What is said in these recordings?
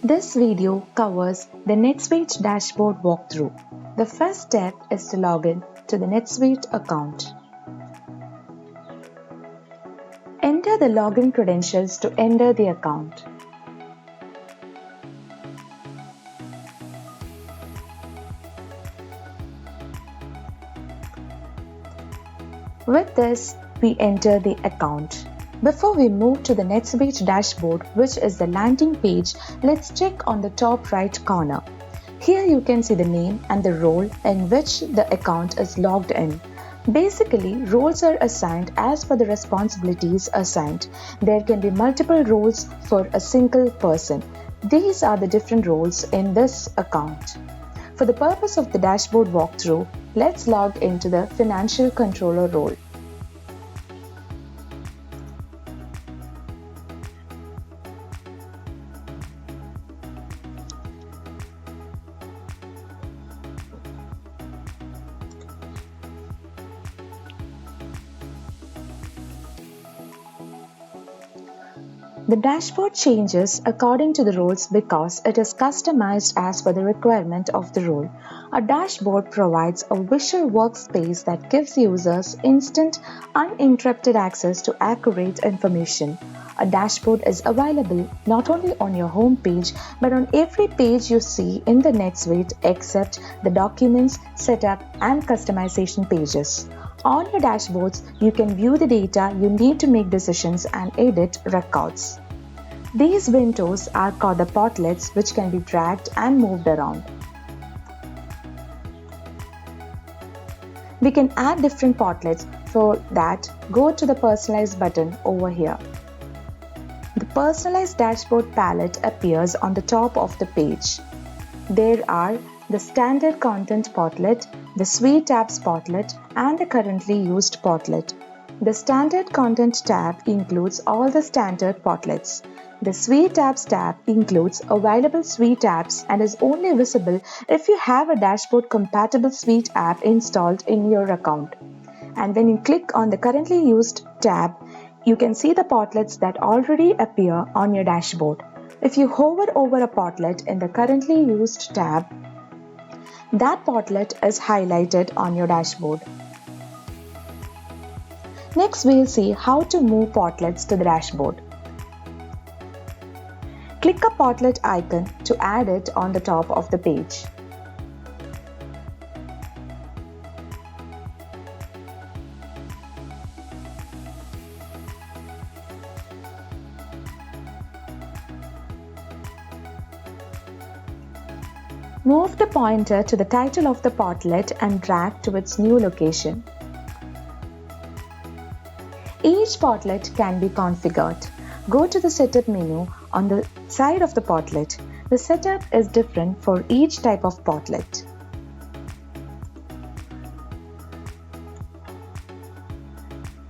This video covers the NetSuite dashboard walkthrough. The first step is to log in to the NetSuite account. Enter the login credentials to enter the account. With this, we enter the account. Before we move to the NetSuite dashboard, which is the landing page, let's check on the top right corner. Here you can see the name and the role in which the account is logged in. Basically, roles are assigned as per the responsibilities assigned. There can be multiple roles for a single person. These are the different roles in this account. For the purpose of the dashboard walkthrough, let's log into the Financial Controller role. The dashboard changes according to the roles because it is customized as per the requirement of the role. A dashboard provides a visual workspace that gives users instant, uninterrupted access to accurate information. A dashboard is available not only on your home page but on every page you see in the NetSuite except the Documents, Setup and Customization pages. On your dashboards, you can view the data you need to make decisions and edit records. These windows are called the portlets, which can be dragged and moved around. We can add different portlets. For that, go to the Personalize button over here. The Personalized Dashboard palette appears on the top of the page. There are the Standard Content portlet, the Suite Tabs portlet, and the Currently Used portlet. The Standard Content tab includes all the standard portlets. The Suite Tabs tab includes available Suite apps and is only visible if you have a dashboard compatible Suite app installed in your account. And when you click on the Currently Used tab, you can see the portlets that already appear on your dashboard. If you hover over a portlet in the Currently Used tab, that portlet is highlighted on your dashboard. Next, we'll see how to move portlets to the dashboard. Click a portlet icon to add it on the top of the page. Move the pointer to the title of the portlet and drag to its new location. Each portlet can be configured. Go to the Setup menu on the side of the portlet. The setup is different for each type of portlet.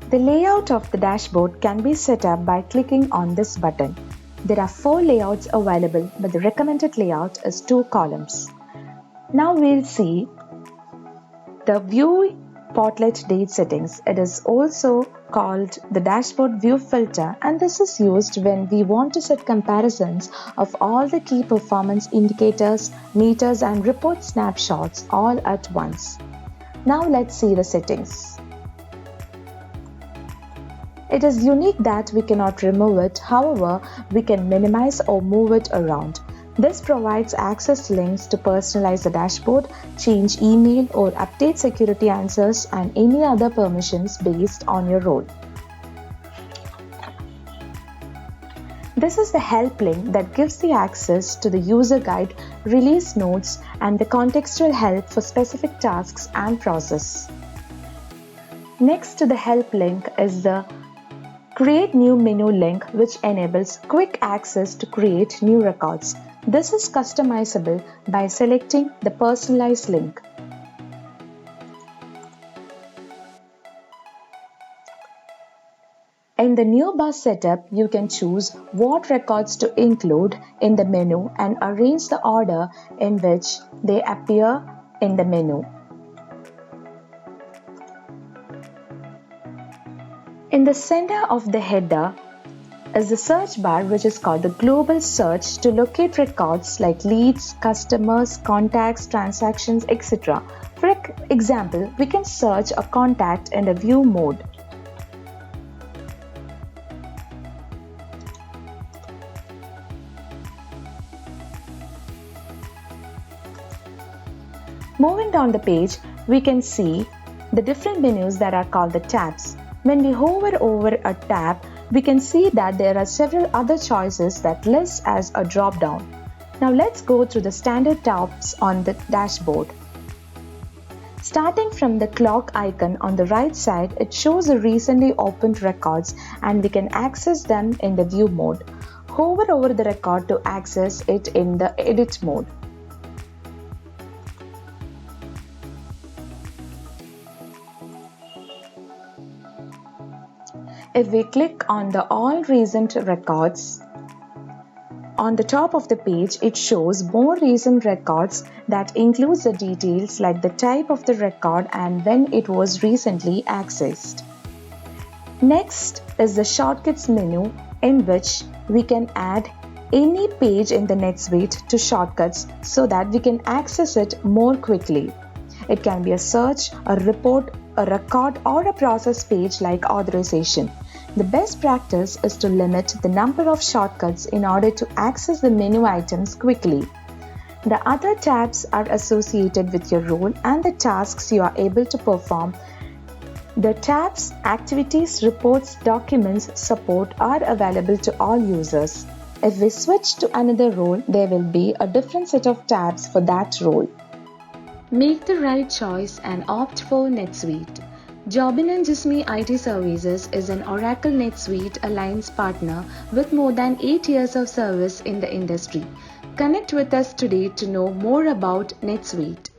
The layout of the dashboard can be set up by clicking on this button. There are 4 layouts available, but the recommended layout is 2 columns. Now we'll see the View Portlet Date settings. It is also called the Dashboard View Filter, and this is used when we want to set comparisons of all the key performance indicators, meters and report snapshots all at once. Now let's see the settings. It is unique that we cannot remove it, however, we can minimize or move it around. This provides access links to personalize the dashboard, change email or update security answers and any other permissions based on your role. This is the help link that gives the access to the user guide, release notes and the contextual help for specific tasks and process. Next to the help link is the Create New Menu link, which enables quick access to create new records. This is customizable by selecting the Personalize link. In the New Bar setup, you can choose what records to include in the menu and arrange the order in which they appear in the menu. In the center of the header, is the search bar, which is called the global search, to locate records like leads, customers, contacts, transactions, etc. For example, we can search a contact in the view mode. Moving down the page, we can see the different menus that are called the tabs. When we hover over a tab, we can see that there are several other choices that list as a drop down. Now let's go through the standard tabs on the dashboard. Starting from the clock icon on the right side, it shows the recently opened records and we can access them in the view mode. Hover over the record to access it in the edit mode. If we click on the all recent records, on the top of the page, it shows more recent records that includes the details like the type of the record and when it was recently accessed. Next is the shortcuts menu, in which we can add any page in the NetSuite to shortcuts so that we can access it more quickly. It can be a search, a report, a record, or a process page like authorization. The best practice is to limit the number of shortcuts in order to access the menu items quickly. The other tabs are associated with your role and the tasks you are able to perform. The tabs, activities, reports, documents, support are available to all users. If we switch to another role, there will be a different set of tabs for that role. Make the right choice and opt for NetSuite. Jobin and Jisme IT Services is an Oracle NetSuite Alliance partner with more than 8 years of service in the industry. Connect with us today to know more about NetSuite.